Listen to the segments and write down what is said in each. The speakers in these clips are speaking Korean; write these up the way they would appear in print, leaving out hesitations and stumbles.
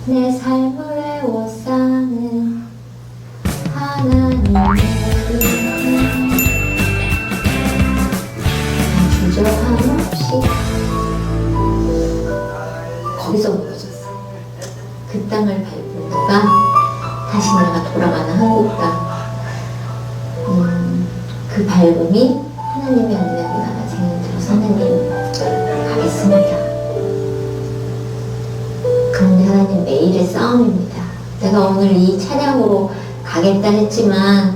내 삶을 애워싸는 하나님의 은혜 주저함 없이 거기서 무너졌어. 그 땅을 밟은 누가 다시 내가 돌아가는 한국 땅. 그 밟음이 하나님의 은혜구나 생각이 들어서 하나님 가겠습니다. 그런데 하나님 매일의 싸움입니다. 내가 오늘 이 찬양으로 가겠다 했지만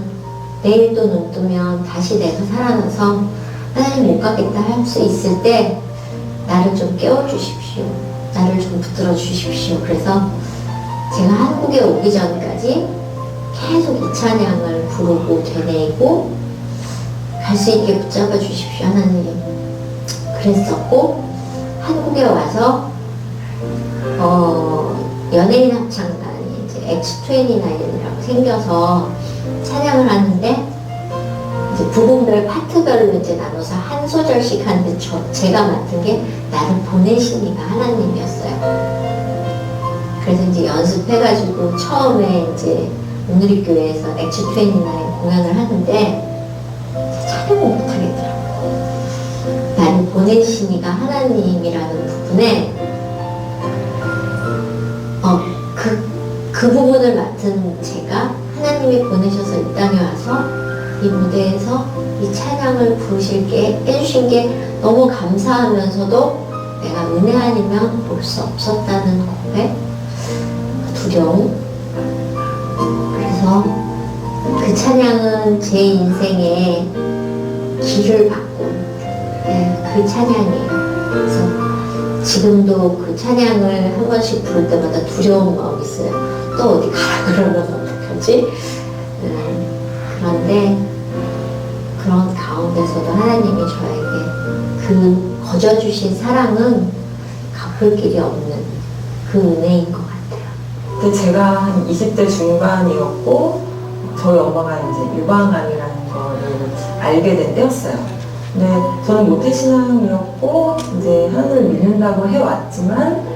내일 또 눈 뜨면 다시 내가 살아나서 하나님 못 가겠다 할 수 있을 때 나를 좀 깨워주십시오. 나를 좀 붙들어 주십시오. 그래서 제가 한국에 오기 전까지 계속 이 찬양을 부르고 되뇌이고 갈 수 있게 붙잡아 주십시오 하나님. 그랬었고 한국에 와서 연예인 합창단이 이제 X29이라고 생겨서 찬양을 하는데 이제 부분별 파트별로 이제 나눠서 한 소절씩 하는데 제가 맡은 게 나를 보내시니가 하나님이었어요. 그래서 이제 연습해가지고 처음에 이제 오누리 교회에서 X29 공연을 하는데 찬양을 못하겠더라고요. 나를 보내시니가 하나님이라는 부분에 그 부분을 맡은 제가 하나님이 보내셔서 이 땅에 와서 이 무대에서 이 찬양을 부르실게 해주신 게 너무 감사하면서도 내가 은혜 아니면 볼 수 없었다는 고백, 두려움. 그래서 그 찬양은 제 인생의 길을 바꾼 그 찬양이에요. 그래서 지금도 그 찬양을 한 번씩 부를 때마다 두려운 마음이 있어요. 또 어디 가라 그러면 어떡하지? 그런데 그런 가운데서도 하나님이 저에게 그 거저주신 사랑은 갚을 길이 없는 그 은혜인 것 같아요. 근데 제가 한 20대 중반이었고 저희 엄마가 이제 유방암이라는 거를 알게 된 때였어요. 근데 저는 모태신앙이었고 이제 하늘을 믿는다고 해왔지만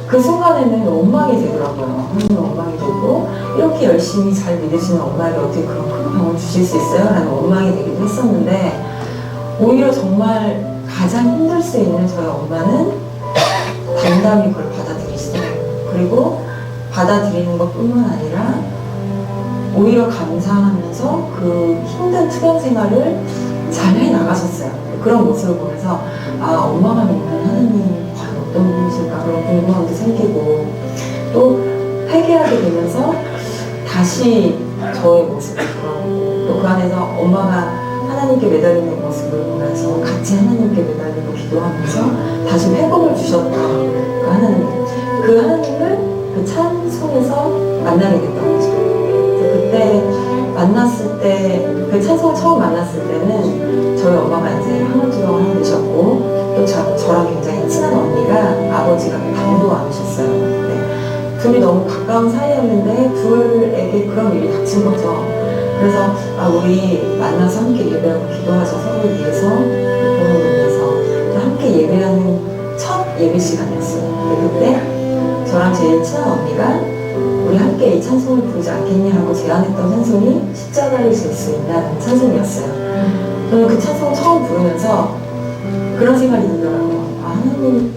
그 순간에는 원망이 되더라고요. 하나님 원망이 되고 이렇게 열심히 잘 믿으시는 엄마에게 어떻게 그런 큰 병을 주실 수 있어요? 라는 원망이 되기도 했었는데 오히려 정말 가장 힘들 수 있는 저희 엄마는 담담히 그걸 받아들이시더라고요. 그리고 받아들이는 것 뿐만 아니라 오히려 감사하면서 그 힘든 투병 생활을 잘 해나가셨어요. 그런 모습을 보면서 엄마가 믿는 하나님 과연 어떤 분이실까 그런 궁금함도 생기고 또 회개하게 되면서 다시 저의 모습을 돌아보고 또 그 안에서 엄마가 하나님께 매달리는 모습을 보면서 같이 하나님께 매달리고 기도하면서 다시 회복을 주셨던 그 하나님, 그 하나님을 그 찬송에서 만나게 됐던 거죠. 그래서 그때 만났을 때, 그 찬송을 처음 만났을 때는 저희 엄마가 이제 항암투병을 하고 계셨고 또 저랑 굉장히 친한 언니가 아버지가 당뇨암이셨어요. 네. 둘이 너무 가까운 사이였는데 둘에게 그런 일이 닥친 거죠. 그래서 우리 만나서 함께 예배하고 기도하자 서로를 위해서 부모님을 위해서 함께 예배하는 첫 예배 시간이었어요. 그때 저랑 제일 친한 언니가 우리 함께 이 찬송을 부르지 않겠냐 하고 제안했던 찬송이 십자가를 질 수 있다는 찬송이었어요. 저는 그 찬송을 처음 부르면서 그런 생각이 들더라고요. 하나님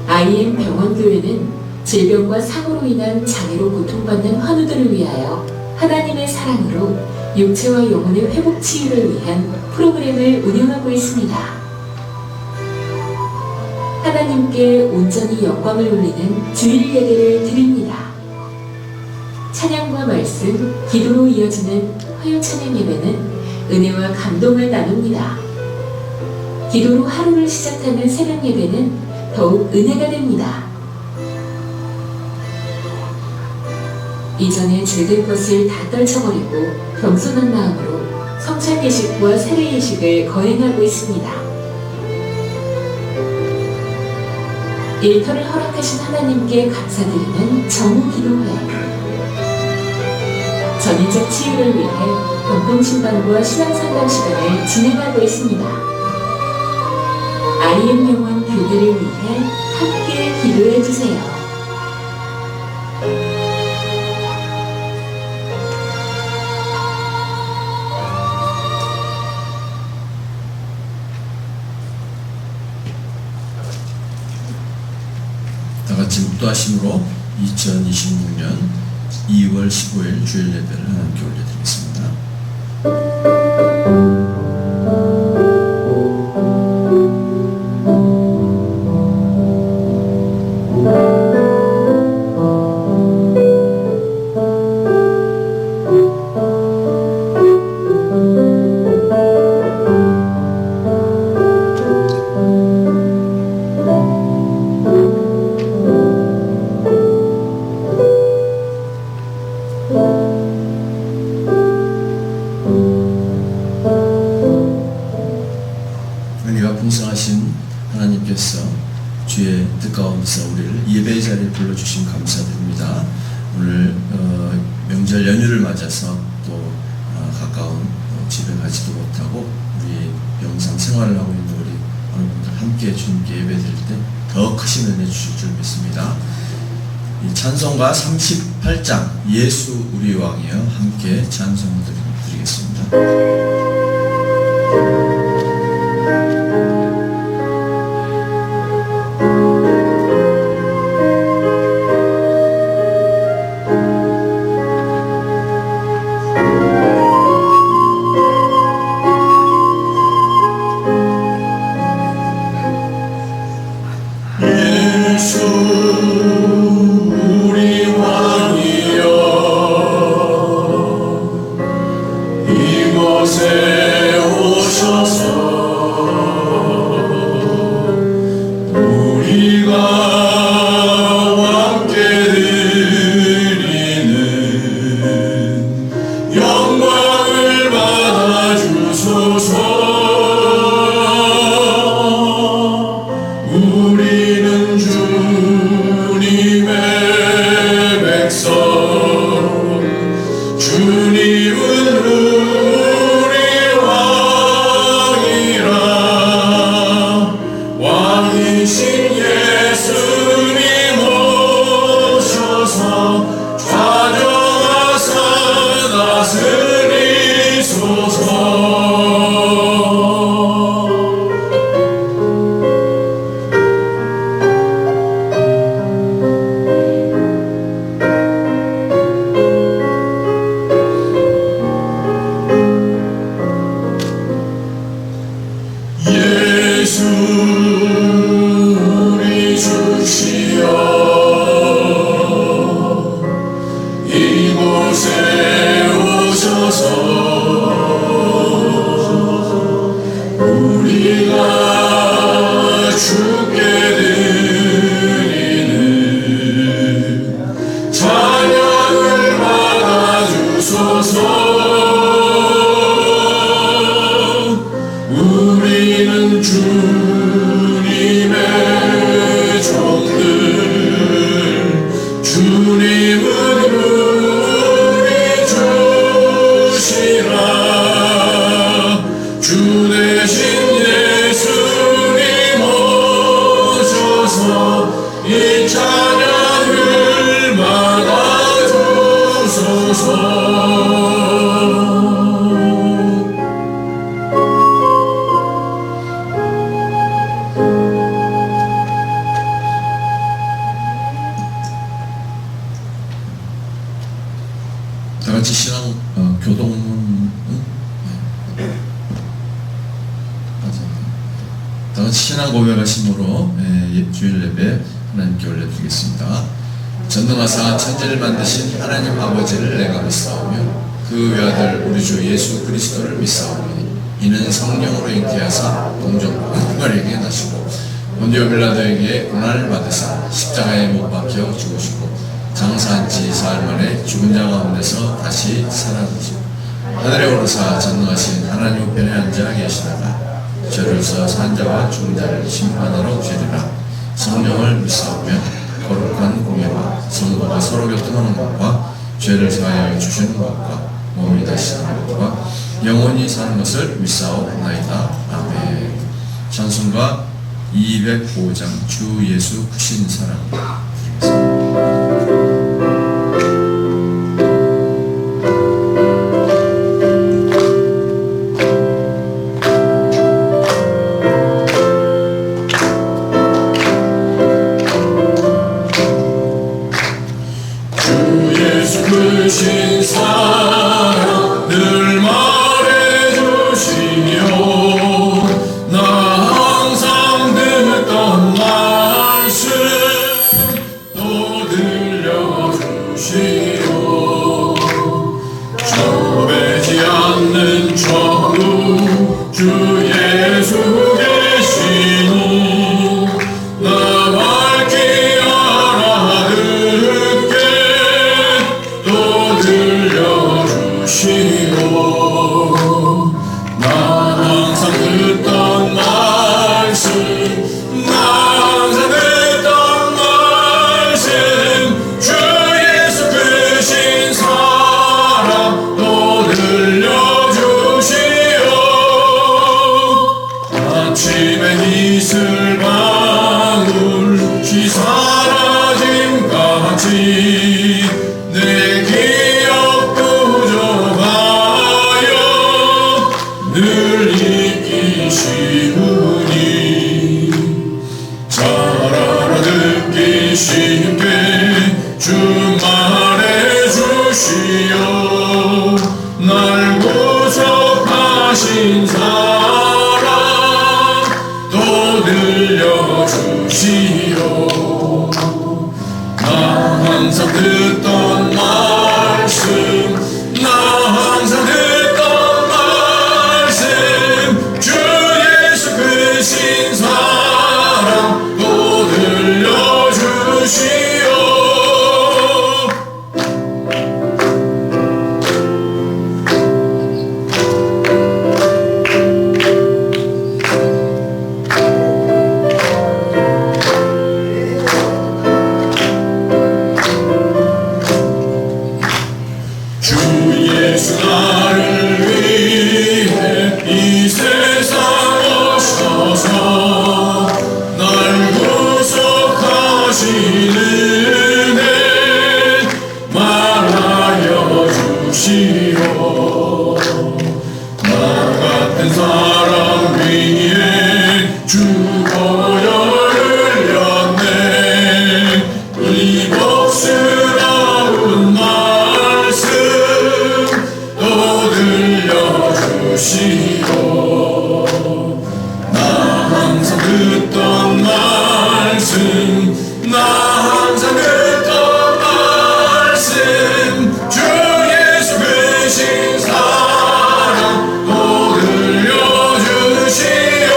IM 병원교회는 질병과 사고로 인한 장애로 고통받는 환우들을 위하여 하나님의 사랑으로 육체와 영혼의 회복 치유를 위한 프로그램을 운영하고 있습니다. 하나님께 온전히 영광을 올리는 주일 예배를 드립니다. 찬양과 말씀, 기도로 이어지는 화요 찬양 예배는 은혜와 감동을 나눕니다. 기도로 하루를 시작하는 새벽 예배는 더욱 은혜가 됩니다. 이전에 죄된 것을 다 떨쳐버리고 겸손한 마음으로 성찬 예식과 세례 예식을 거행하고 있습니다. 일터를 허락하신 하나님께 감사드리는 정오 기도회, 전인적 치유를 위해 병동신방과 신앙상담 시간을 진행하고 있습니다. IM 영혼 교회를 위해 함께 기도해 주세요. 다같이 묵도하심으로 2026년 2월 15일 주일 예배를 함께 올려드리겠습니다. 은혜가 풍성하신 하나님께서 주의 뜻 가운데서 우리를 예배의 자리에 불러주신 감사드립니다. 오늘 명절 연휴를 맞아서 또 가까운 집에 가지도 못하고 우리 영상 생활을 하고 있는 우리 여러분들 함께 주님께 예배 드릴 때 더 크신 은혜 주실 줄 믿습니다. 이 찬송가 38장 예수 우리 왕이여 함께 찬송을 드리겠습니다. 예수 우리 왕이여 이곳에 오셔서 우리가 왕께 드리는 영광을 받아주소서. 우리는 주님의 백성, 주님은 우리 왕이라. 왕이신 예수님 오셔서 좌정하사 다스리소서. 예수 우리 주시여 이곳에 오셔서 우리가 주께 드리는 찬양을 받아주소서. 우리는 주님의 종들, 주님은 우리 주시라. 주 대신 예수님 오셔서 이 찬양을 받아주소서. 다같이 신앙 교동 신앙 고백하심으로 주일 예배 하나님께 올려드리겠습니다. 전능하사 천지를 만드신 하나님 아버지를 내가 믿사오며 그 외아들 우리 주 예수 그리스도를 믿사오니 이는 성령으로 잉태하사 동정과 풍활에게 나시고 본디오 빌라도에게 고난을 받으사 십자가에 못 박혀 죽으시고 장사한 지 사흘 만에 죽은 자 가운데서 다시 살아나시고 하늘에 오르사 전능하신 하나님 우편에 앉아 계시다가 죄로서 산 자와 죽은 자를 심판하러 오시리라. 성령을 믿사오며 거룩한 공예와 성도가 서로 교통하는 것과 죄를 사하여 주시는 것과 몸이 다시 사는 것과 영원히 사는 것을 믿사오나이다. 아멘. 찬송가 205장 주 예수 크신 사랑 드리겠습니다. 크신 사랑 늘 말해주시오 나 항상 듣던 말씀 또 들려주시오 저 배지 않는 천국 주 예수 계시니 나 밝히 알아듣게 들려주시고 나 항상 듣던 말씀 나 항상 듣던 말씀 주 예수 크신 사랑 또 들려주시오 아침에 이슬 방울 시 사라짐같이 내 기억 부족하여 늘 이기시우니 잘 알아듣기 쉽게 주 말해주시오 날 구속하신 사랑 또 들려주시오 나 항상 듣던 말씀 나 항상 듣던 말씀 주 예수 크신 사랑 또 들려주시오 예수 나를 위해 이 세상 오셔서 날 구속하시는 은혜 말하여 주시오 나 같은 사람 위에 죽어야 흘렸네 이 복스러운 말씀 또 들려주시오 나 항상 듣던 말씀 나 항상 듣던 말씀 주 예수 크신 사랑 또 들려주시오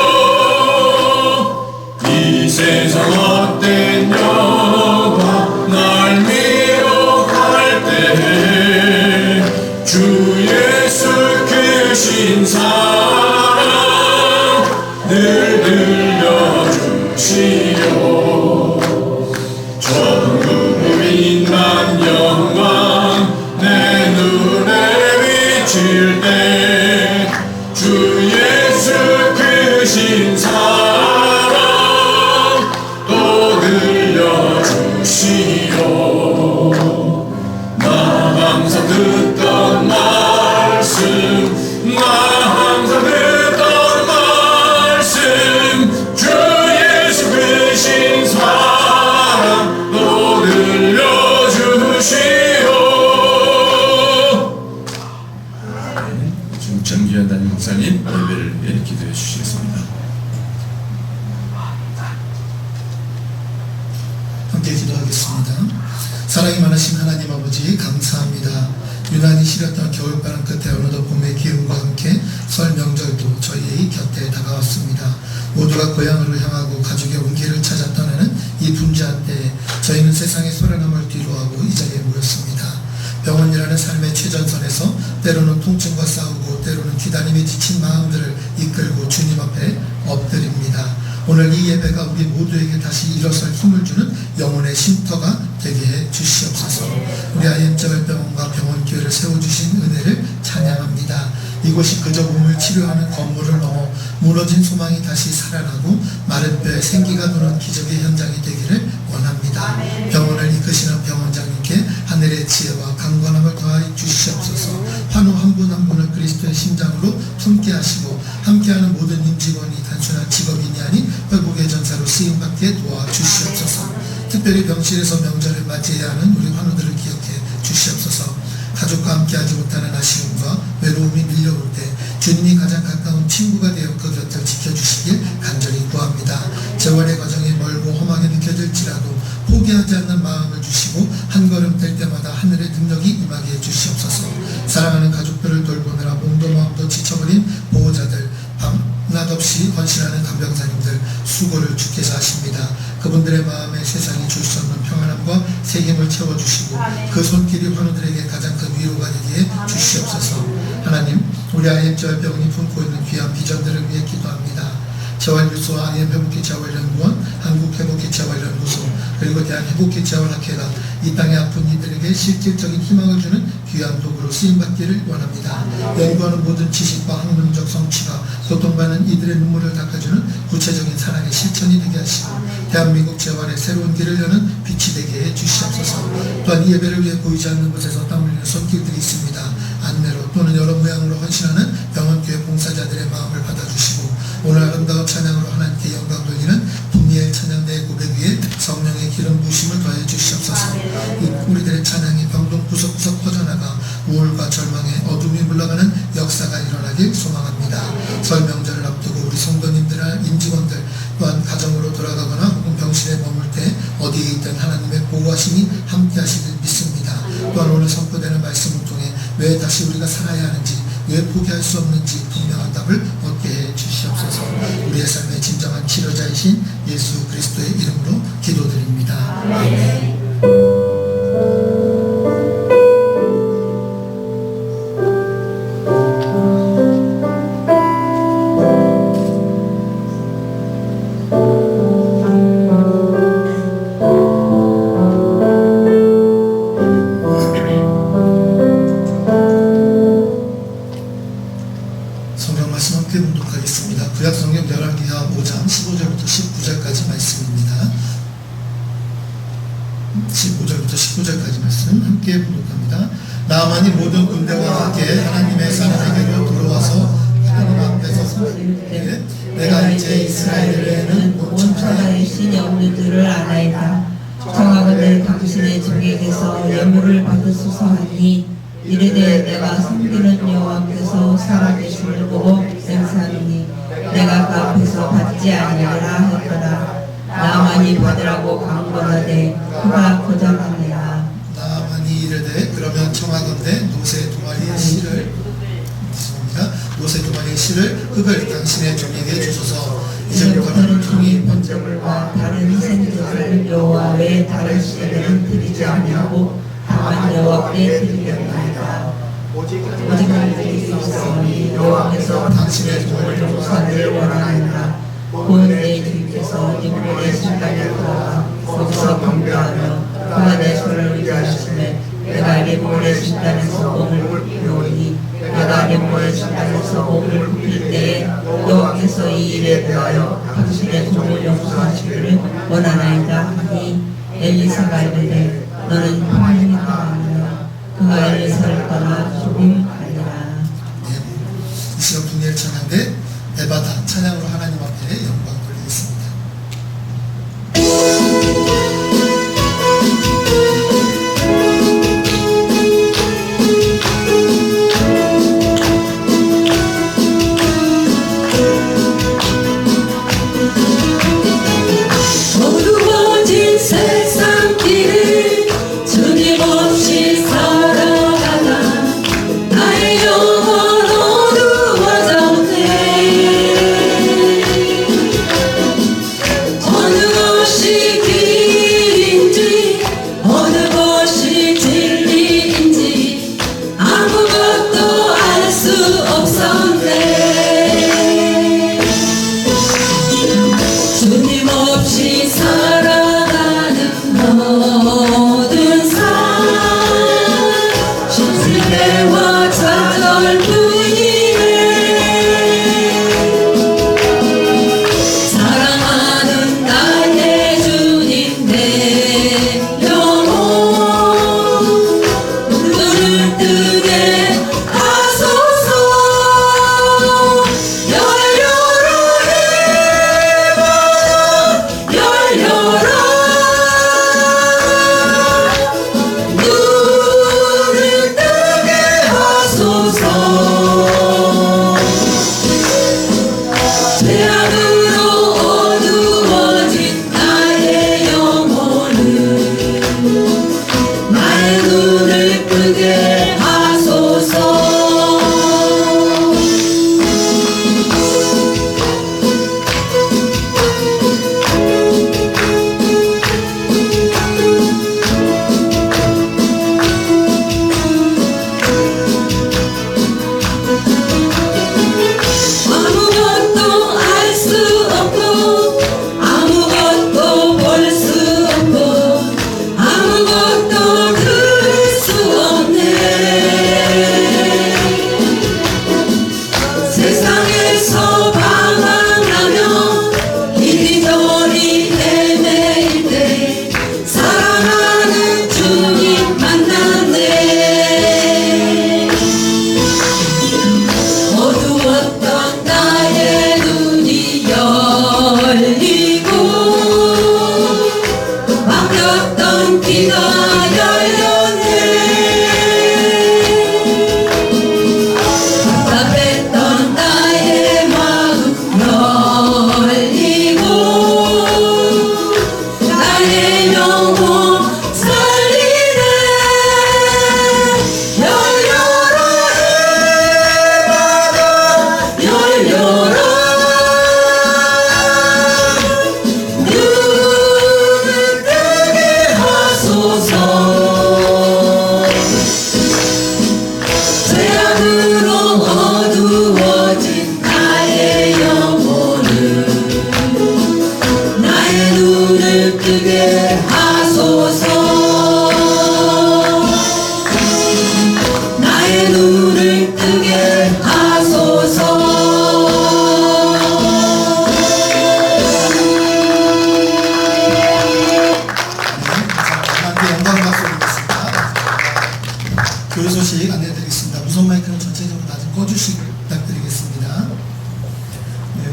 이 세상 헛된 영화 날 미혹할 때 주 예수 크신 사랑 늘 들려주시오 천국의 빛난 영광 내 눈에 비칠 때 주 예수 크신 사랑 또 들려주시오 나 항상 듣던 말씀 나 항상 듣던 말씀 주 예수 크신 사랑 또 들려주시오 지금 정기현 담임 목사님 예배를 위해 기도해 주시겠습니다. 사랑이 많으신 하나님 아버지 감사합니다. 유난히 시렸던 겨울바람 끝에 어느덧 봄의 기운과 함께 설 명절도 저희의 곁에 다가왔습니다. 모두가 고향으로 향하고 가족의 온기를 찾아 떠나는 이 분주한 때에 저희는 세상의 소란함을 뒤로하고 이 자리에 모였습니다. 병원이라는 삶의 최전선에서 때로는 통증과 싸우고 때로는 기다림에 지친 마음들을 이끌고 주님 앞에 엎드립니다. 오늘 이 예배가 우리 모두에게 다시 일어설 힘을 주는 영혼의 쉼터가 되게 해 주시옵소서. 우리 IM자발병원과 병원교회를 세워주신 은혜를 찬양합니다. 이곳이 그저 몸을 치료하는 건물을 넘어 무너진 소망이 다시 살아나고 마른 뼈에 생기가 도는 기적의 현장이 되기를 원합니다. 병원을 이끄시는 병원장님께 하늘의 지혜와 강건함을 더하여 주시옵소서. 환우 한 분 한 분을 그리스도의 심장으로 품게 하시고 함께하는 모든 임직원이 단순한 직업인이 아닌 회복의 전사로 쓰임받게 도와주시옵소서. 특별히 병실에서 명절을 맞이해야 하는 우리 환우들을 기억해 주시옵소서. 가족과 함께하지 못하는 아쉬움과 외로움이 밀려올 때 주님이 가장 가까운 친구가 되어 그 곁을 지켜주시길 간절히 구합니다. 재활의 과정이 멀고 험하게 느껴질지라도 포기하지 않는 마음을 주시고 한 걸음 뗄 때마다 하늘의 능력이 임하게 해주시옵소서. 사랑하는 가족들을 돌보느라 몸도 마음도 지쳐버린 보호자들, 밤낮없이 헌신하는 간병사님들 수고를 주께서 하십니다. 그분들의 마음에 세상이 줄 수 없는 평안함과 책임을 채워주시고 그 손길이 환우들에게 가장 큰 위로가 되게 해 주시옵소서. 하나님, 우리 IM자발병원이 품고 있는 귀한 비전들을 위해 기도합니다. 재활유소와 IM회복기재활연구원, 한국회복기재활연구소, 그리고 대한회복기재활학회가 이 땅의 아픈 이들에게 실질적인 희망을 주는 귀한 도구로 쓰임받기를 원합니다. 연구하는 모든 지식과 학문적 성취가 고통받는 이들의 눈물을 닦아주는 구체적인 사랑의 실천이 되게 하시고 대한민국 재활의 새로운 길을 여는 빛이 되게 해 주시옵소서. 또한 이 예배를 위해 보이지 않는 곳에서 땀 흘리는 손길들이 있습니다. 안내로 또는 여러 모양으로 헌신하는 병원교회 봉사자들의 마음을 받아주시고 오늘 아름다운 찬양으로 하나님께 영광 돌리는 분미의 찬양대의 고백 위에 성령의 기름 부으심을 더해 주시옵소서. 우리들의 찬양이 병동 구석구석 퍼져나가 우울과 절망에 어둠이 물러가는 역사가 일어나길 소망합니다. 설 명절을 앞두고 우리 성도님들, 임직원들 또한 가정으로 돌아가거나 혹은 병실에 머물 때 어디에 있든 하나님의 보호하심이 함께 하시길 믿습니다. 또한 오늘 선포되는 말씀을 통해 왜 다시 우리가 살아야 하는지, 왜 포기할 수 없는지 분명한 답을 얻게 해 주시옵소서. 우리의 삶의 진정한 치료자이신 예수 그리스도의 이름으로 기도드립니다. 아멘. 성경 말씀 함께 봉독하겠습니다. 구약성경 열왕기하 5장 15절부터 19절까지 말씀입니다. 15절부터 19절까지 말씀 함께 봉독합니다. 나아만이 모든 군대와 함께 하나님의 사람에게로 돌아와서 하나님 앞에서 서게 내가 이제 이스라엘에는 온 천하의 신이 없는 줄을 아나이다. 청하건대 당신의 종에게서 예물을 받으소서 하니 이르되 내가 섬기는 여호와께서 살아계심을 보고 맹세하노니 내가 그 앞에서 받지 아니하리라 했더라. 나만이 받으라고 강권하되 그가 거절하니라. 나만이 이르되 그러면 청하건대 노새 두 마리의 실을 노새 두 마리의 실을 흙을 당신의 종에게 주소서. 이제부터는 종이 번제물과 다른 희생제를 여호와 외에 다른 시에는 드리지 아니하고 다만 여호와께 드리겠나이다. 오직 너희들이 있으니 여호와께서 당신의 종을 용서하기를 원하나이다. 곧 내 주께서 인물의 신당에 들어가 거기서 경배하며 그가 내 손을 의지하시매 내가 인물의 신당에서 몸을 굽히오니 내가 인물의 신당에서 몸을 굽힐 때에 여호와께서 이 일에 대하여 당신의 종을 용서하시기를 원하나이다 하니 엘리사가 이르되 너는 평안히 떠나느냐. 그가 엘리사를 떠나 조금 가니라. 이 시간 분리의 찬양대 에바다 찬양으로 하나님 앞에 영광 돌리겠습니다. 어두워진 세상 길을 주님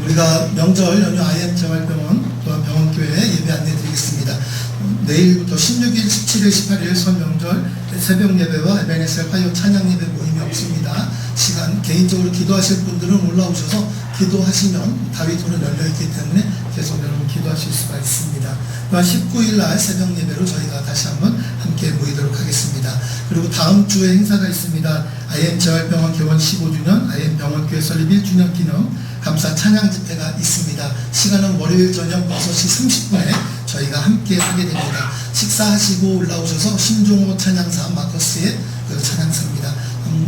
우리가 명절 연휴 IM 재활병원 또한 병원교회 예배 안내드리겠습니다. 내일부터 16일, 17일, 18일 설명절 새벽 예배와 MNSL 화요 찬양 예배 모임이 없습니다. 시간 개인적으로 기도하실 분들은 올라오셔서 기도하시면 다윗홀은 열려있기 때문에 계속 여러분 기도하실 수가 있습니다. 또한 19일 날 새벽 예배로 저희가 다시 한번 함께 모이도록 하겠습니다. 그리고 다음 주에 행사가 있습니다. IM 재활병원 개원 15주년, IM 병원교회 설립 1주년 기념 감사 찬양 집회가 있습니다. 시간은 월요일 저녁 6시 30분에 저희가 함께 하게 됩니다. 식사하시고 올라오셔서 신종호 찬양사 마커스의 그 찬양사입니다.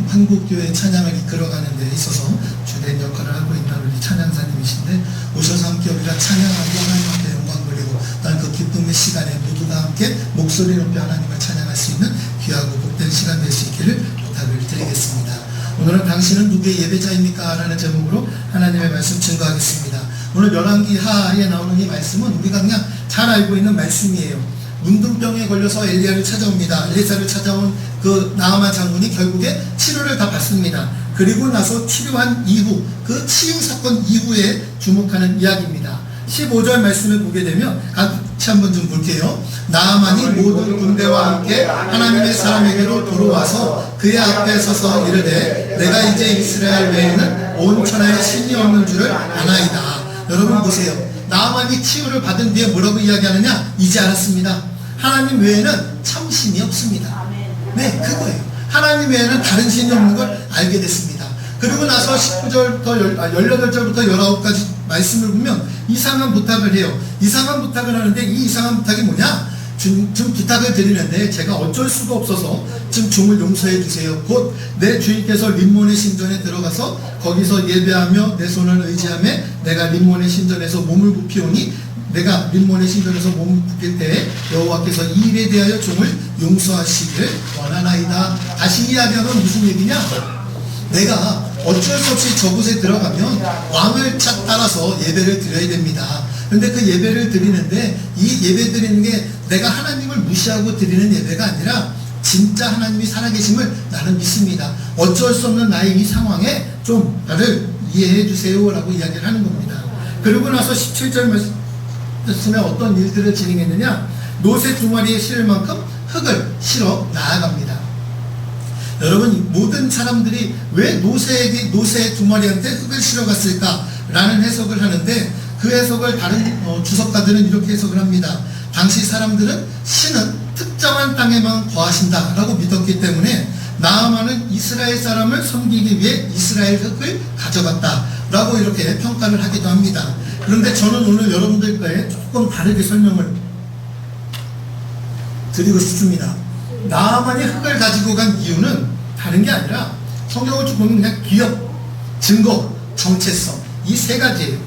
한국교회 찬양을 이끌어가는 데 있어서 주된 역할을 하고 있는 우리 찬양사님이신데 오셔서 함께 우리가 찬양하고 하나님 앞에 영광 돌리고 또한 그 기쁨의 시간에 모두가 함께 목소리 높이 하나님을 찬양할 수 있는 귀하고 복된 시간 될 수 있기를 부탁을 드리겠습니다. 오늘은 당신은 누구의 예배자입니까? 라는 제목으로 하나님의 말씀 증거하겠습니다. 오늘 열왕기 하에 나오는 이 말씀은 우리가 그냥 잘 알고 있는 말씀이에요. 문둥병에 걸려서 엘리야를 찾아옵니다. 엘리사를 찾아온 그 나아만 장군이 결국에 치료를 다 받습니다. 그리고 나서 치료한 이후 그 치유 사건 이후에 주목하는 이야기입니다. 15절 말씀을 보게 되면 같이 한번 좀 볼게요. 나아만이 모든 군대와 함께 하나님의 사람에게로 돌아와서 그의 앞에 서서 이르되 내가 이제 이스라엘 외에는 온 천하에 신이 없는 줄을 아나이다. 여러분 보세요. 나아만이 치유를 받은 뒤에 뭐라고 이야기하느냐? 이제 알았습니다. 하나님 외에는 참 신이 없습니다. 네, 그거예요. 하나님 외에는 다른 신이 없는 걸 알게 됐습니다. 그리고 나서 19절부터 18절부터 19까지 말씀을 보면 이상한 부탁을 해요. 이상한 부탁을 하는데 이 이상한 부탁이 뭐냐? 좀 부탁을 드리는데 제가 어쩔 수가 없어서 좀 종을 용서해 주세요. 곧 내 주인께서 림몬의 신전에 들어가서 거기서 예배하며 내 손을 의지하며 내가 림몬의 신전에서 몸을 굽히오니 내가 림몬의 신전에서 몸을 굽힐 때에 여호와께서 이 일에 대하여 종을 용서하시기를 원하나이다. 다시 이야기하면 무슨 얘기냐? 내가 어쩔 수 없이 저곳에 들어가면 왕을 따라서 예배를 드려야 됩니다. 그런데 그 예배를 드리는데 이 예배 드리는 게 내가 하나님을 무시하고 드리는 예배가 아니라 진짜 하나님이 살아계심을 나는 믿습니다. 어쩔 수 없는 나의 이 상황에 좀 나를 이해해 주세요 라고 이야기를 하는 겁니다. 그리고 나서 17절 말씀에 어떤 일들을 진행했느냐? 노새 두 마리에 실을 만큼 흙을 실어 나아갑니다. 여러분 모든 사람들이 왜 노새 두 마리한테 흙을 실어 갔을까? 라는 해석을 하는데 그 해석을 다른 주석가들은 이렇게 해석을 합니다. 당시 사람들은 신은 특정한 땅에만 거하신다 라고 믿었기 때문에 나아만은 이스라엘 사람을 섬기기 위해 이스라엘 흙을 가져갔다 라고 이렇게 평가를 하기도 합니다. 그런데 저는 오늘 여러분들께 조금 다르게 설명을 드리고 싶습니다. 나아만이 흙을 가지고 간 이유는 다른 게 아니라 성경을 쭉 보면 그냥 기업, 증거, 정체성 이 세 가지예요.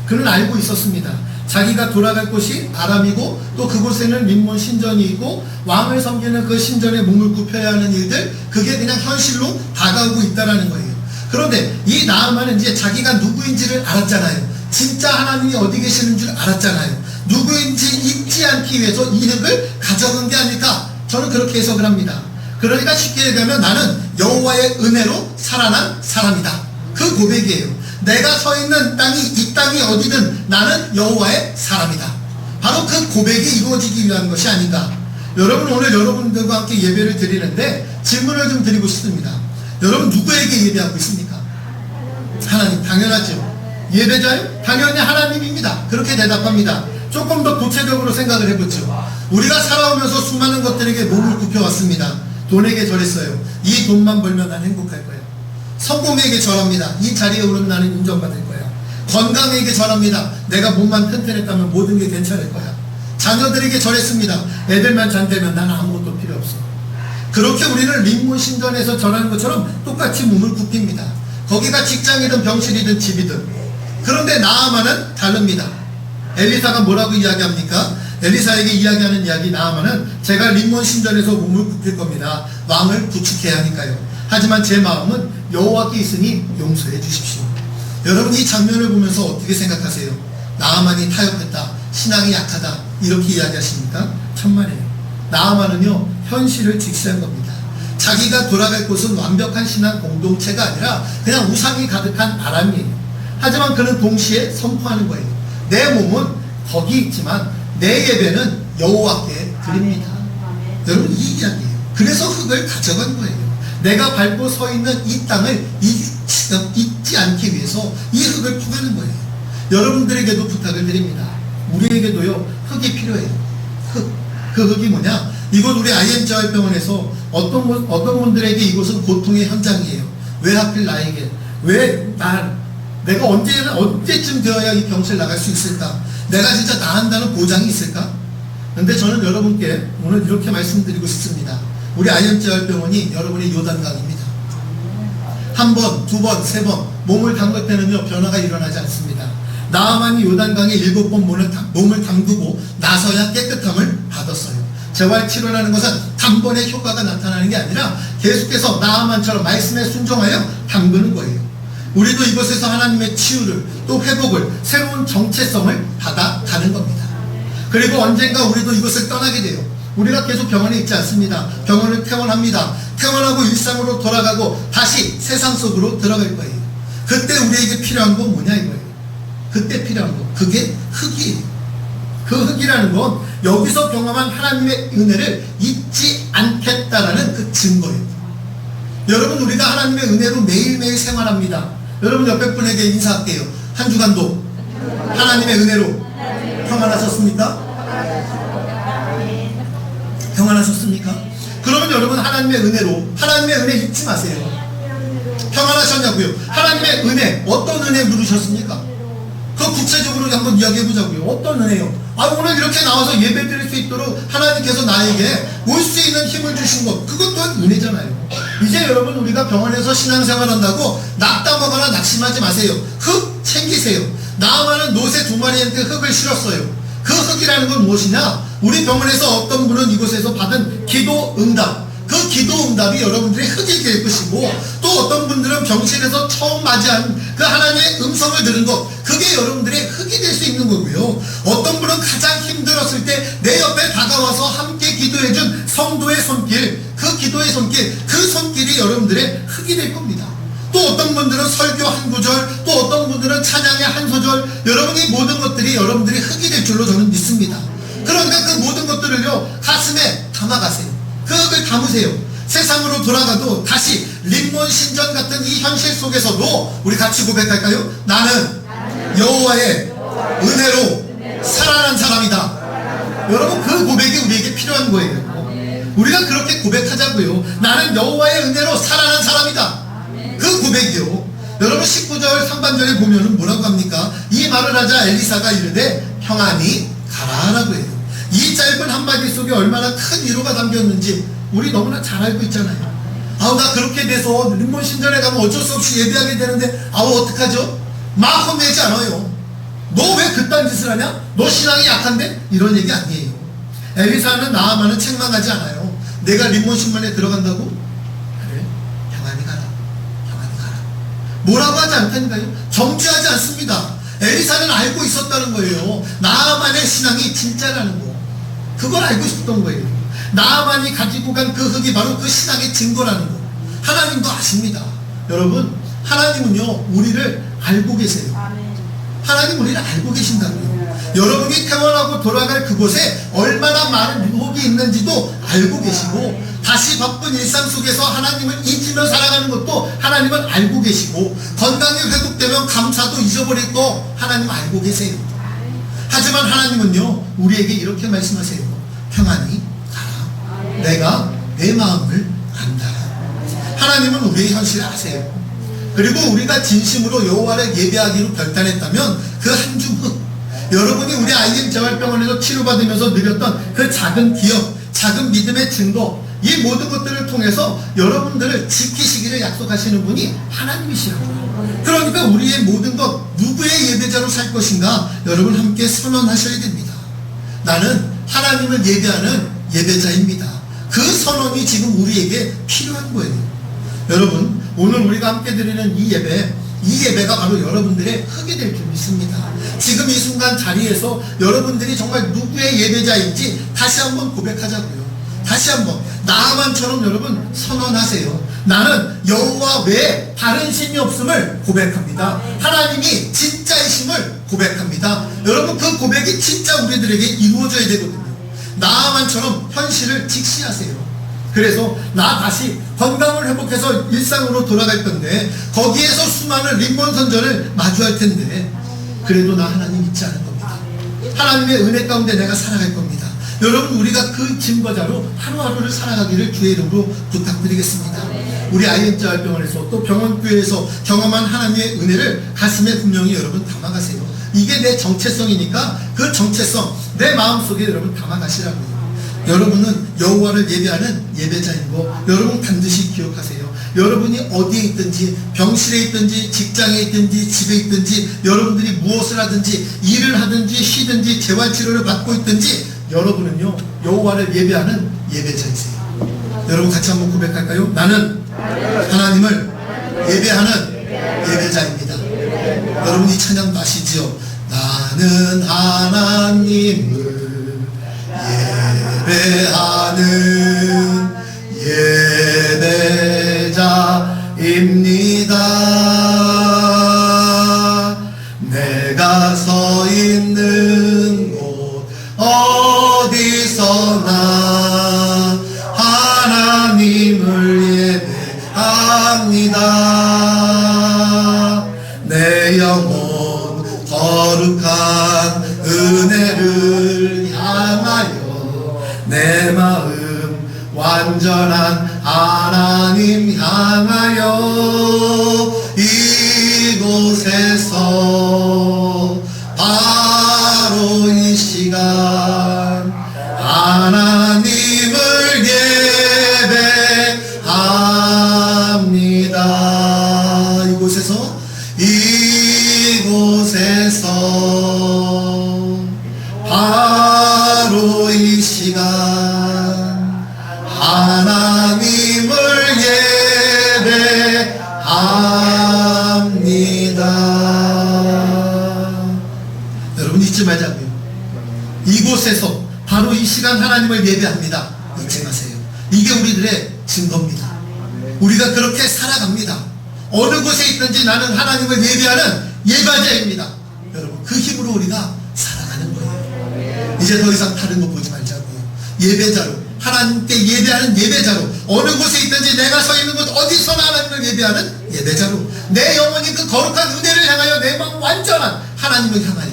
그는 알고 있었습니다. 자기가 돌아갈 곳이 아람이고 또 그곳에는 림몬 신전이 있고 왕을 섬기는 그 신전에 몸을 굽혀야 하는 일들 그게 그냥 현실로 다가오고 있다는 거예요. 그런데 이 나아만은 이제 자기가 누구인지를 알았잖아요. 진짜 하나님이 어디 계시는 줄 알았잖아요. 누구인지 잊지 않기 위해서 이 흙을 가져간 게 아닐까? 저는 그렇게 해석을 합니다. 그러니까 쉽게 얘기하면 나는 여호와의 은혜로 살아난 사람이다. 그 고백이에요. 내가 서 있는 땅이 이 땅이 어디든 나는 여호와의 사람이다. 바로 그 고백이 이루어지기 위한 것이 아닌가. 여러분 오늘 여러분들과 함께 예배를 드리는데 질문을 좀 드리고 싶습니다. 여러분 누구에게 예배하고 있습니까? 하나님. 당연하죠. 예배자요? 당연히 하나님입니다. 그렇게 대답합니다. 조금 더 구체적으로 생각을 해보죠. 우리가 살아오면서 수많은 것들에게 몸을 굽혀왔습니다. 돈에게 절했어요. 이 돈만 벌면 난 행복할 거야. 성공에게 절합니다. 이 자리에 오르면 나는 인정받을 거야. 건강에게 절합니다. 내가 몸만 튼튼했다면 모든 게 괜찮을 거야. 자녀들에게 절했습니다. 애들만 잘 되면 나는 아무것도 필요 없어. 그렇게 우리는 림몬 신전에서 절하는 것처럼 똑같이 몸을 굽힙니다. 거기가 직장이든 병실이든 집이든. 그런데 나아만은 다릅니다. 엘리사가 뭐라고 이야기합니까? 엘리사에게 이야기하는 이야기 나아만은 제가 림몬 신전에서 몸을 굽힐 겁니다. 왕을 구축해야 하니까요. 하지만 제 마음은 여호와께 있으니 용서해 주십시오. 여러분 이 장면을 보면서 어떻게 생각하세요? 나아만이 타협했다. 신앙이 약하다. 이렇게 이야기하십니까? 천만에요. 나아만은요 현실을 직시한 겁니다. 자기가 돌아갈 곳은 완벽한 신앙 공동체가 아니라 그냥 우상이 가득한 아람이에요. 하지만 그는 동시에 선포하는 거예요. 내 몸은 거기 있지만 내 예배는 여호와께 드립니다. 여러분 이 이야기예요. 그래서 흙을 가져간 거예요. 내가 밟고 서 있는 이 땅을 잊지 않기 위해서 이 흙을 퍼가는 거예요. 여러분들에게도 부탁을 드립니다. 우리에게도요 흙이 필요해요. 흙. 그 흙이 뭐냐? 이곳 우리 IMJR병원에서 어떤 분들에게 이곳은 고통의 현장이에요. 왜 하필 나에게? 왜 내가 언제쯤 되어야 이 병실 나갈 수 있을까? 내가 진짜 나은다는 보장이 있을까? 근데 저는 여러분께 오늘 이렇게 말씀드리고 싶습니다. 우리 IMJR병원이 여러분의 요단강입니다. 한 번, 두 번, 세 번 몸을 담글 때는요 변화가 일어나지 않습니다. 나아만이 요단강에 7번 몸을 담그고 나서야 깨끗함을 받았어요. 재활치료라는 것은 단번에 효과가 나타나는 게 아니라 계속해서 나아만처럼 말씀에 순종하여 담그는 거예요. 우리도 이곳에서 하나님의 치유를 또 회복을 새로운 정체성을 받아가는 겁니다. 그리고 언젠가 우리도 이곳을 떠나게 돼요. 우리가 계속 병원에 있지 않습니다. 병원을 퇴원합니다. 퇴원하고 일상으로 돌아가고 다시 세상 속으로 들어갈 거예요. 그때 우리에게 필요한 건 뭐냐 이거예요. 그때 필요한 건 그게 흙이에요. 그 흙이라는 건 여기서 경험한 하나님의 은혜를 잊지 않겠다라는 그 증거예요. 여러분 우리가 하나님의 은혜로 매일매일 생활합니다. 여러분 옆에 분에게 인사할게요. 한 주간도 하나님의 은혜로 평안하셨습니까? 평안하셨습니까? 그러면 여러분 하나님의 은혜로 하나님의 은혜 잊지 마세요. 평안하셨냐고요? 하나님의 은혜 어떤 은혜 누르셨습니까? 그 구체적으로 한번 이야기해보자고요. 어떤 은혜요? 오늘 이렇게 나와서 예배 드릴 수 있도록 하나님께서 나에게 올 수 있는 힘을 주신 것, 그것 또한 은혜잖아요. 이제 여러분 우리가 병원에서 신앙생활 한다고 낙담하거나 낙심하지 마세요. 흙 챙기세요. 나아만은 노새 2마리한테 흙을 실었어요. 그 흙이라는 건 무엇이냐? 우리 병원에서 어떤 분은 이곳에서 받은 기도 응답, 그 기도 응답이 여러분들의 흙이 될 것이고, 또 어떤 분들은 병실에서 처음 맞이한 그 하나님의 음성을 들은 것, 그게 여러분들의 흙이 될 수 있는 거고요. 어떤 분은 가장 힘들었을 때 내 옆에 다가와서 함께 기도해준 성도의 손길, 그 기도의 손길, 그 손길이 여러분들의 흙이 될 겁니다. 또 어떤 분들은 설교 한 구절, 또 어떤 분들은 찬양의 한 소절, 여러분이 모든 것들이 여러분들의 흙이 될 줄로 저는 믿습니다. 그러니까 그 모든 것들을요 가슴에 담아가세요. 그 흙을 담으세요. 세상으로 돌아가도 다시 림몬 신전 같은 이 현실 속에서도 우리 같이 고백할까요? 나는 여호와의 은혜로 살아난 사람이다. 여러분 그 고백이 우리에게 필요한 거예요. 우리가 그렇게 고백하자고요. 나는 여호와의 은혜로 살아난 사람이다. 그 고백이요. 여러분 19절 상반절에 보면은 뭐라고 합니까? 이 말을 하자 엘리사가 이르되 평안히 가라라고 해요. 이 짧은 한마디 속에 얼마나 큰 위로가 담겼는지 우리 너무나 잘 알고 있잖아요. 나 그렇게 돼서 림몬 신전에 가면 어쩔 수 없이 예배하게 되는데 어떡하죠? 막 혼내지 않아요. 너 왜 그딴 짓을 하냐? 너 신앙이 약한데? 이런 얘기 아니에요. 엘리사는 나아만은 책망하지 않아요. 내가 림몬 신전에 들어간다고? 그래, 평안히 가라. 평안히 가라. 뭐라고 하지 않다니까요? 정죄하지 않습니다. 엘리사는 알고 있었다는 거예요. 나아만의 신앙이 진짜라는 거. 그걸 알고 있었던 거예요. 나아만이 가지고 간 그 흙이 바로 그 신앙의 증거라는 거. 하나님도 아십니다. 여러분, 하나님은요 우리를 알고 계세요. 하나님 우리를 알고 계신다고요. 여러분이 퇴원하고 돌아갈 그곳에 얼마나 많은 유혹이 있는지도 알고 계시고, 다시 바쁜 일상 속에서 하나님을 잊으며 살아가는 것도 하나님은 알고 계시고, 건강이 회복되면 감사도 잊어버릴 거 하나님 알고 계세요. 하지만 하나님은요 우리에게 이렇게 말씀하세요. 평안히 가라. 내가 내 마음을 안다. 하나님은 우리의 현실을 아세요. 그리고 우리가 진심으로 여호와를 예배하기로 결단했다면 그 한 줌 흙, 여러분이 우리 IM 재활병원에서 치료받으면서 누렸던 그 작은 기억, 작은 믿음의 증거, 이 모든 것들을 통해서 여러분들을 지키시기를 약속하시는 분이 하나님이시라고요. 그러니까 우리의 모든 것, 누구의 예배자로 살 것인가 여러분 함께 선언하셔야 됩니다. 나는 하나님을 예배하는 예배자입니다. 그 선언이 지금 우리에게 필요한 거예요. 여러분, 오늘 우리가 함께 드리는 이 예배가 바로 여러분들의 흙이 될 줄 믿습니다. 지금 이 순간 자리에서 여러분들이 정말 누구의 예배자인지 다시 한번 고백하자고요. 다시 한번 나아만처럼 여러분 선언하세요. 나는 여호와 외에 다른 신이 없음을 고백합니다. 하나님이 진짜이심을 고백합니다. 여러분 그 고백이 진짜 우리들에게 이루어져야 되거든요. 나아만처럼 현실을 직시하세요. 그래서 나 다시 건강을 회복해서 일상으로 돌아갈 건데 거기에서 수많은 림본 선전을 마주할 텐데 그래도 나 하나님 잊지 않을 겁니다. 하나님의 은혜 가운데 내가 살아갈 겁니다. 여러분 우리가 그 증거자로 하루하루를 살아가기를 주의 이름으로 부탁드리겠습니다. 우리 IM자활병원에서 또 병원교회에서 경험한 하나님의 은혜를 가슴에 분명히 여러분 담아가세요. 이게 내 정체성이니까 그 정체성 내 마음속에 여러분 담아가시라고요. 여러분은 여호와를 예배하는 예배자인 거 여러분 반드시 기억하세요. 여러분이 어디에 있든지 병실에 있든지 직장에 있든지 집에 있든지 여러분들이 무엇을 하든지 일을 하든지 쉬든지 재활치료를 받고 있든지 여러분은요 여호와를 예배하는 예배자이세요. 여러분 같이 한번 고백할까요? 나는 하나님을 예배하는 예배자입니다. 여러분 이 찬양도 아시지요? 나는 하나님을 예배하는 예배자입니다. 내가 서 있는 곳 어디서나 하나님을 예배합니다. 내 영혼 거룩한 은혜를 향하여 내 마음 완전한 하나님 향하여 이곳에서 바로 이 시간 하나님을 예배합니다. 이곳에서 바로 이 시간 하나님을 예배합니다. 여러분 잊지 말자고요. 이곳에서 바로 이 시간 하나님을 예배합니다. 잊지 마세요. 이게 우리들의 증거입니다. 우리가 그렇게 살아갑니다. 어느 곳에 있든지 나는 하나님을 예배하는 예배자입니다. 여러분 그 힘으로 우리가 살아가는 거예요. 이제 더 이상 다른 거 보지 말자고요. 예배자로 하나님께 예배하는 예배자로 어느 곳에 있든지 내가 서 있는 곳 어디서나 하나님을 예배하는 예배자로 내 영혼이 그 거룩한 은혜를 향하여 내 마음 완전한 하나님을 향하여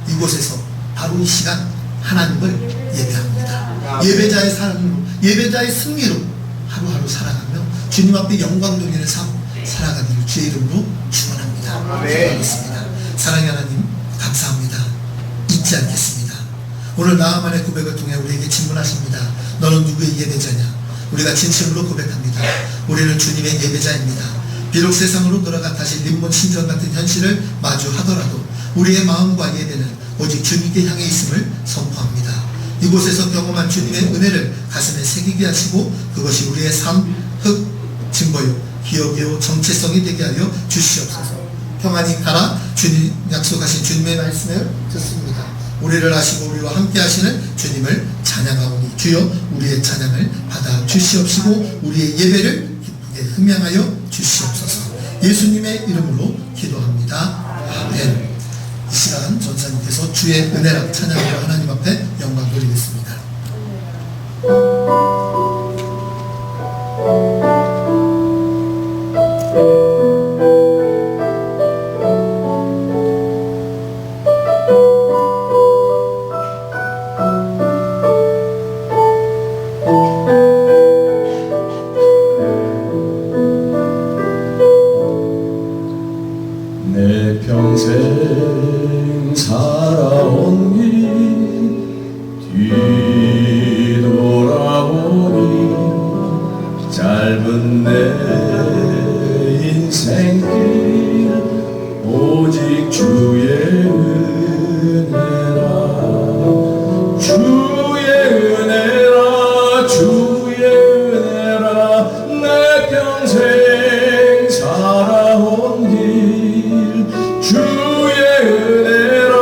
이곳에서 바로 이 시간 하나님을 예배합니다. 예배자의 삶으로 예배자의 승리로 하루하루 살아가며 주님 앞에 영광 돌리는 삶 살아가기를 주의 이름으로 축원합니다. 기도하겠습니다. 사랑의 하나님 감사합니다. 잊지 않겠습니다. 오늘 나아만의 고백을 통해 우리에게 질문하십니다. 너는 누구의 예배자냐? 우리가 진심으로 고백합니다. 우리는 주님의 예배자입니다. 비록 세상으로 돌아가 다시 림몬 신전 같은 현실을 마주하더라도 우리의 마음과 예배는 오직 주님께 향해 있음을 선포합니다. 이곳에서 경험한 주님의 은혜를 가슴에 새기게 하시고 그것이 우리의 삶, 증거요, 기억이요, 정체성이 되게 하여 주시옵소서. 평안히 가라 주님 약속하신 주님의 말씀을 듣습니다. 우리를 아시고 우리와 함께 하시는 주님을 찬양하오니 주여 우리의 찬양을 받아 주시옵시고 우리의 예배를 기쁘게 흠양하여 주시옵소서. 예수님의 이름으로 기도합니다. 아멘. 이 시간 전사님께서 주의 은혜라 찬양으로 하나님 앞에 영광 돌리겠습니다. 내 평생 살아온 길 뒤돌아보니 짧은 내 인생길 오직 주의 은혜라 주의 은혜라 주의 은혜라 내 평생 살아온 길 주의 은혜라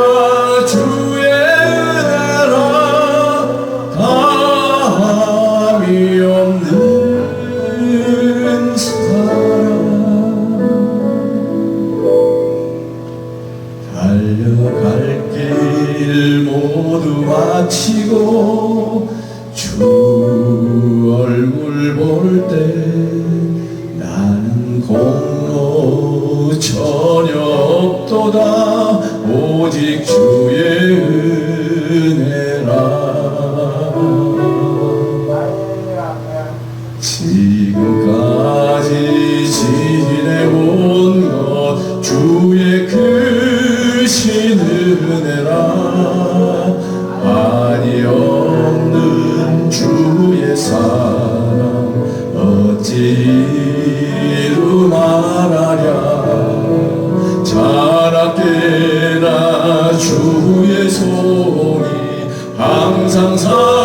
주의 은혜라 다 달려갈 길 모두 마치고 주 얼굴 볼 때 나는 공로 전혀 없도다 오직 주의 은혜라. 지금까지 지내온 것 주의 크신 은혜라. 한이 없는 주의 사랑 어찌로 말하랴. 자라깨나 주의 손이 항상 살펴주시고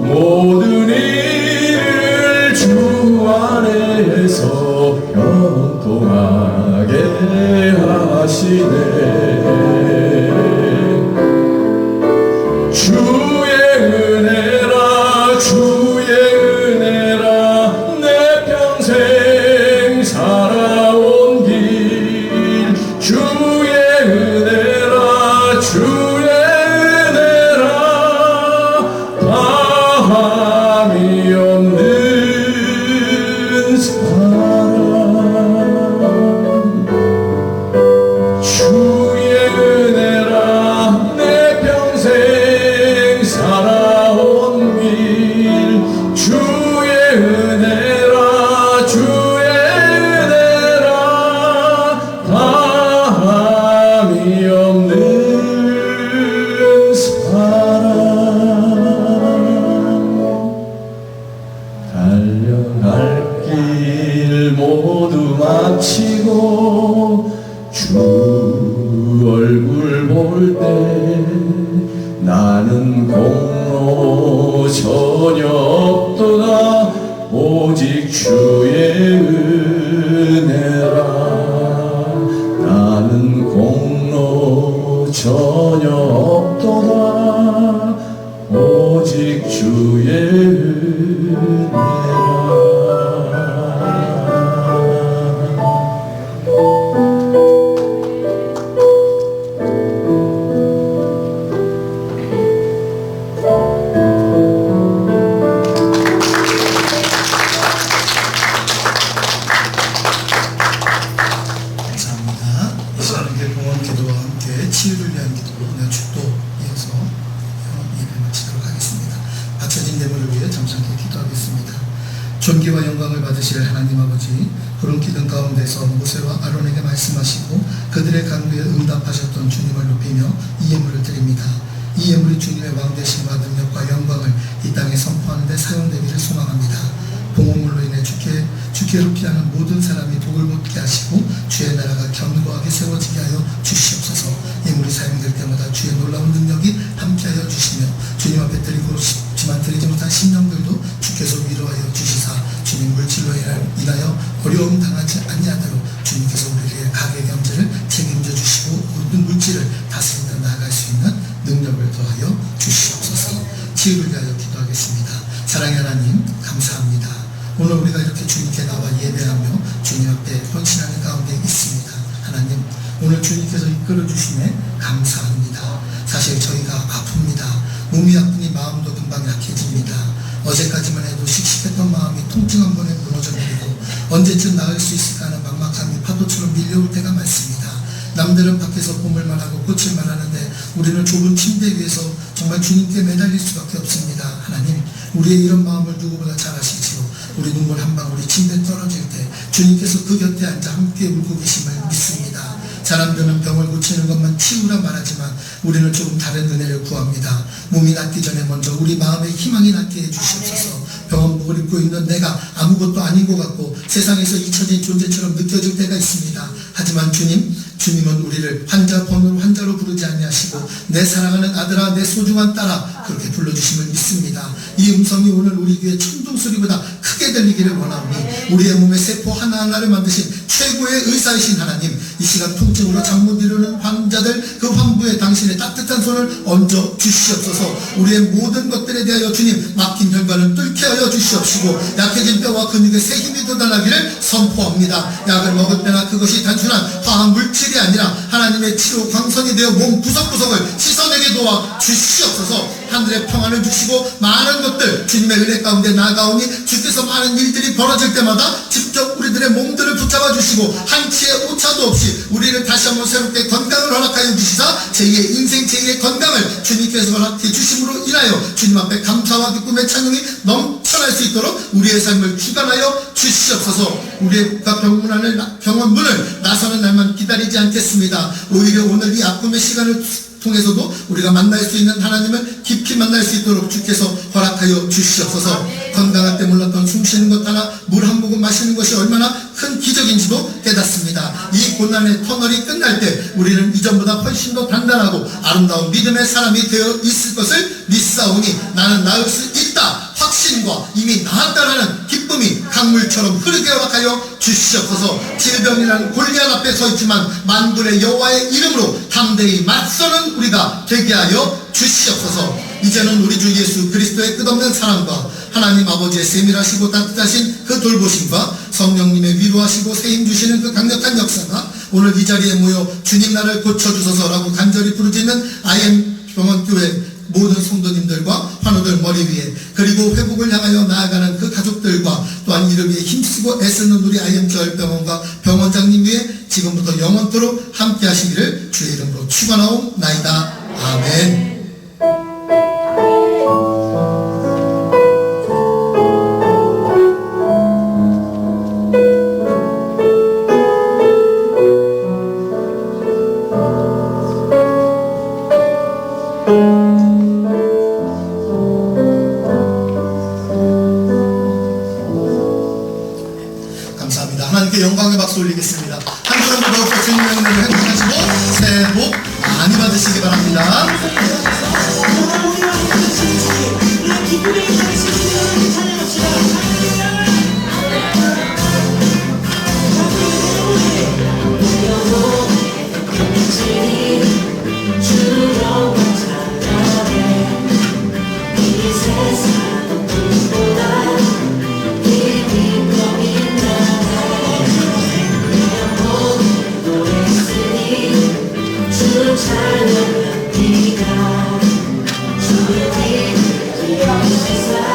모든 일을 주 안에서 형통하게 하시네. 주의 은혜라 주의 은혜라 내 평생 살아온 길 주의 은혜라 주의 은혜라 다함이 없는 사랑. 주의 은혜라 내 평생 살아온 길 주의 은혜라 주의 은혜라 다함이 없는 사랑. 달려갈 길 모두 마치고 주 얼굴 볼 때 나는 공로 전혀 없도다 오직 주의 은혜라. 나는 공로 전혀 없도다 오직 주의 은혜라. 감사합니다. 이 시간에 봉헌 기도와 함께 치유를 위한 기도, 오늘 축도 이어서 예배를 마치도록 하겠습니다. 바쳐진 예물을 위해 잠시 기도하겠습니다. 존귀와 영광을 받으실 하나님 아버지, 구름 기둥 가운데서 모세와 아론에게 말씀하시고 그들의 간구에 응답하셨던 주님을 높이며 이 예물을 드립니다. 이 예물이 주님의 왕되심과 능력과 영광을 이 땅에 선포하는 데 사용되기를 소망합니다. 봉헌물로 인해 주께로 피하는 모든 사람이 복을 받게 하시고 주의 나라가 견고하게 세워지게 하여 주시옵소서. 예물이 사용될 때마다 주의 놀라운 능력이 함께하여 주시며 주님 앞에 드리고 싶지만 드리지 못한 심령들도 주께서 위로하여 주시사 주님 물질로 인하여 어려움 당하지 아니하도록 주님께서 우리의 가계 경제를 책임져 주시고 모든 물질을 다스리며 나아갈 수 있는 능력을 더하여 주시옵소서. 치유를 위하여 기도하겠습니다. 사랑의 하나님 감사합니다. 오늘 우리가 이렇게 주님께 나와 예배하며 주님 앞에 헌신하는 가운데 있습니다. 하나님, 오늘 주님께서 이끌어 주심에 감사합니다. 사실 저희가 아픕니다. 몸이 아프니 마음도 금방 약해집니다. 어제까지만 해도 씩씩했던 마음이 통증 한 번에 무너져버리고 언제쯤 나을 수 있을까 하는 막막함이 파도처럼 밀려올 때가 많습니다. 남들은 밖에서 봄을 말하고 꽃을 말하는데 우리는 좁은 침대 위에서 정말 주님께 매달릴 수밖에 없습니다. 하나님, 우리의 이런 마음을 누구보다 잘 아시지요. 우리 눈물 한 방울이 침대에 떨어질 때 주님께서 그 곁에 앉아 함께 울고 계심을 믿습니다. 사람들은 병을 고치는 것만 치유라 말하지만 우리는 조금 다른 은혜를 구합니다. 몸이 낫기 전에 먼저 우리 마음에 희망이 낫게 해주시옵소서. 병원복을 입고 있는 내가 아무것도 아닌 것 같고 세상에서 잊혀진 존재처럼 느껴질 때가 있습니다. 하지만 주님은 우리를 환자 번호로 환자로 부르지 아니하시고 내 사랑하는 아들아 내 소중한 딸아 그렇게 불러주심을 믿습니다. 이 음성이 오늘 우리 귀에 천둥 소리보다 크게 들리기를 원하오니 우리의 몸의 세포 하나하나를 만드신 최고의 의사이신 하나님, 이 시간 통증으로 잠 못 이루는 환자들 그 환부에 당신의 따뜻한 손을 얹어 주시옵소서. 우리의 모든 것들에 대하여 주님 막힌 혈관을 뚫게 하여 주시옵시고 약해진 뼈와 근육에 새 힘이 돋아나기를 선포합니다. 약을 먹을 때나 그것이 단순한 화학 물질이 아니라 하나님의 치료 광선이 되어 몸 구석구석을 씻어내게 도와 주시옵소서. 하늘의 평안을 주시고 많은 것들 주님의 은혜 가운데 나아가오니 주께서 많은 일들이 벌어질 때마다 직접 우리들의 몸들을 붙잡아 주시고 한치의 오차도 없이 우리를 다시 한번 새롭게 건강을 허락하여 주시사 제2의 인생 제2의 건강을 주님께서 허락해 주심으로 인하여 주님 앞에 감사와 기쁨의 찬양이 넘쳐날 수 있도록 우리의 삶을 주관하여 주시옵소서. 우리의 병원 문을 나서는 날만 기다리지 않겠습니다. 오히려 오늘 이 아픔의 시간을 통해서도 우리가 만날 수 있는 하나님을 깊이 만날 수 있도록 주께서 허락하여 주시옵소서. 건강할 때 몰랐던 숨 쉬는 것 하나, 물 한 모금 마시는 것이 얼마나 큰 기적인지도 깨닫습니다. 이 고난의 터널이 끝날 때 우리는 이전보다 훨씬 더 단단하고 아름다운 믿음의 사람이 되어 있을 것을 믿사오니 나는 나을 수 있다 확신과 이미 나았다라는 기쁨이 강물처럼 흐르게 허락하여 주시옵소서. 질병이라는 골리앗 앞에 서 있지만 만군의 여호와의 이름으로 담대히 맞서는 우리가 되게 하여 주시옵소서. 이제는 우리 주 예수 그리스도의 끝없는 사랑과 하나님 아버지의 세밀하시고 따뜻하신 그 돌보심과 성령님의 위로하시고 세임 주시는 그 강력한 역사가 오늘 이 자리에 모여 주님 나를 고쳐주소서라고 간절히 부르짖는 IM 병원교회 모든 성도님들과 환우들 머리 위에, 그리고 회복을 향하여 나아가는 그 가족들과 또한 이를 위해 힘쓰고 애쓰는 우리 IM교회병원과 병원장님 위에 지금부터 영원토록 함께 하시기를 주의 이름으로 축원하옵나이다. 아멘. 감사합니다. 하나님께 영광의 박수 올리겠습니다. 한 주간도 더욱더 주님의 은혜를 행복하시고 새해 복 많이 받으시기 바랍니다. 찬양합니다. 주의 이름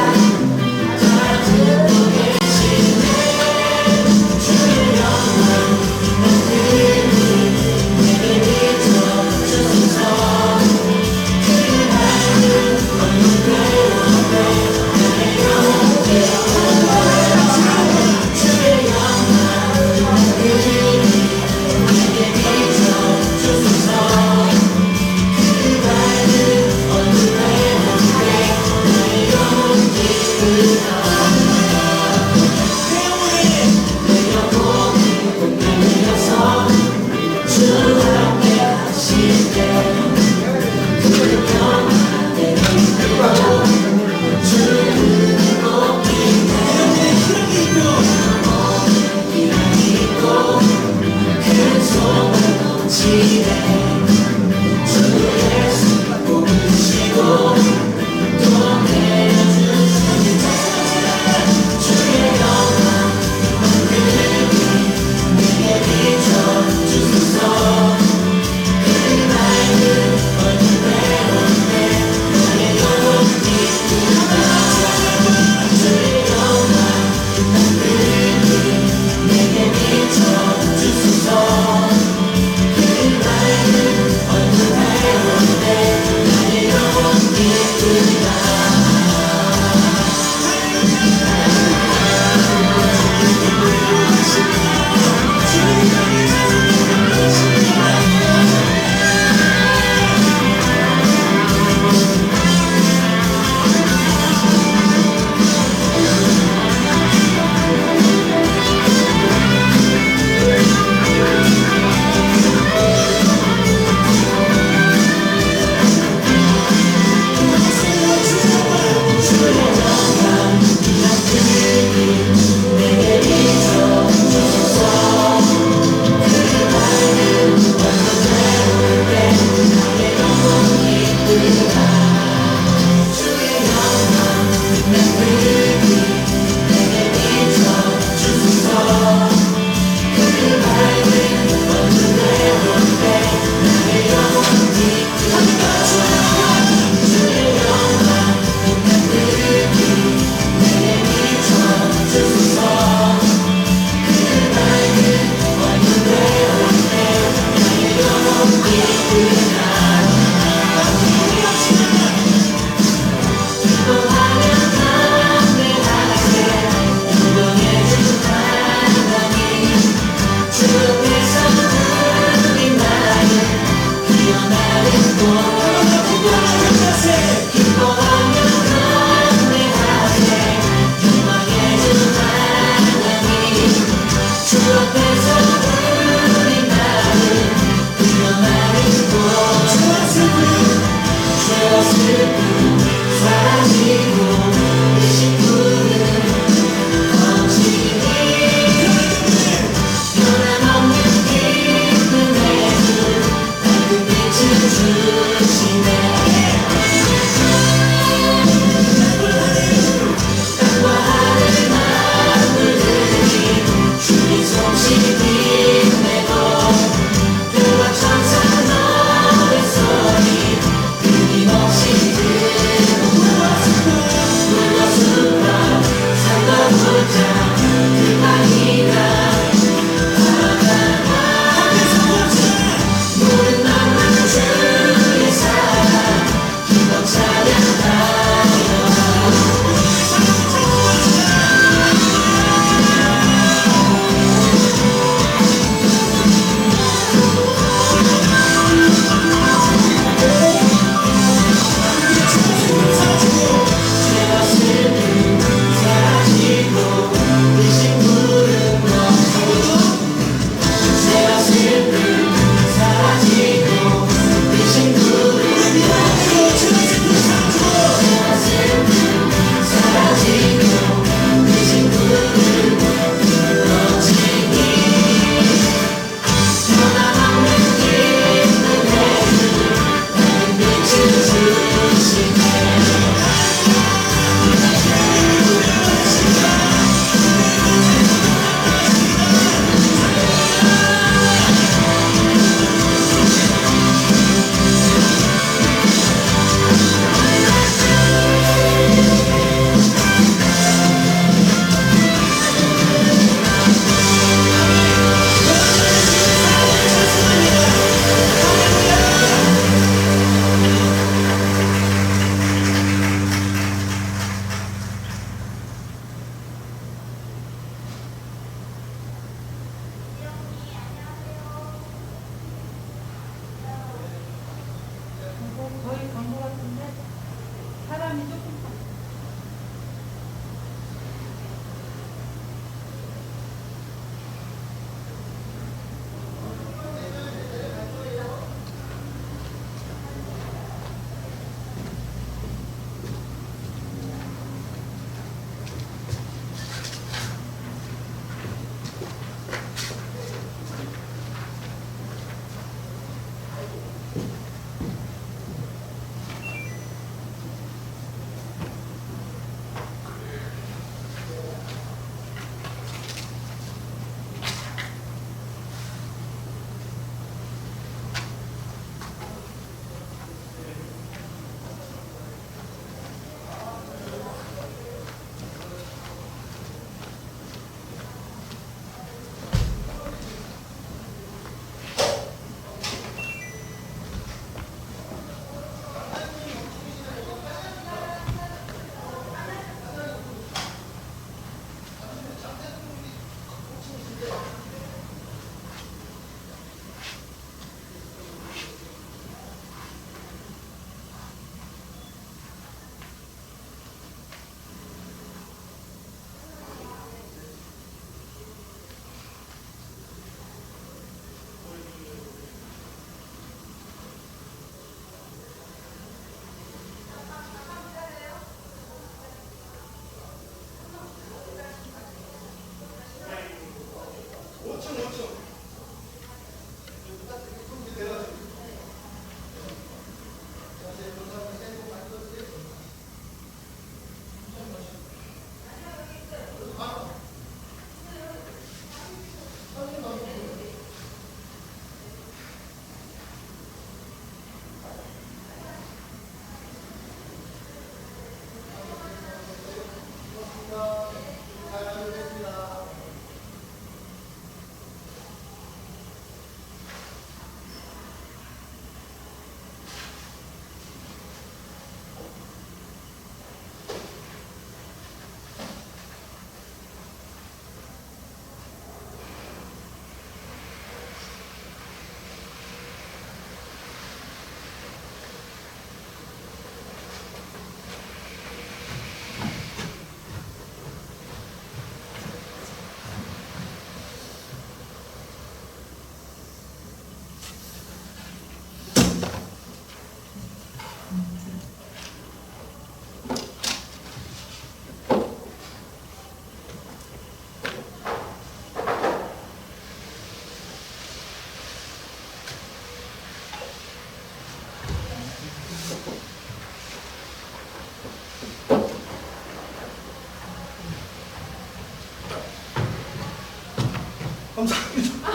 감사합니다.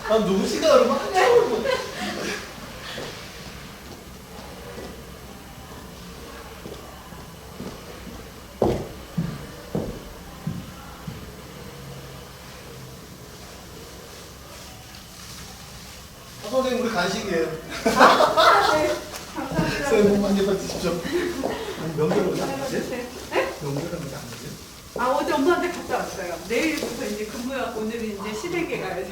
아, 누구신가 그러면 한참 뭐. 선생님 우리 간식이에요. 선생님 목 많이 받으십시오. 명절은 언제 안 가지? 명절은 언제 안 가지? 아, 어제 엄마한테 갔다 왔어요. 내일부터 이제 근무해갖고 오늘은 이제 시댁에 가야죠.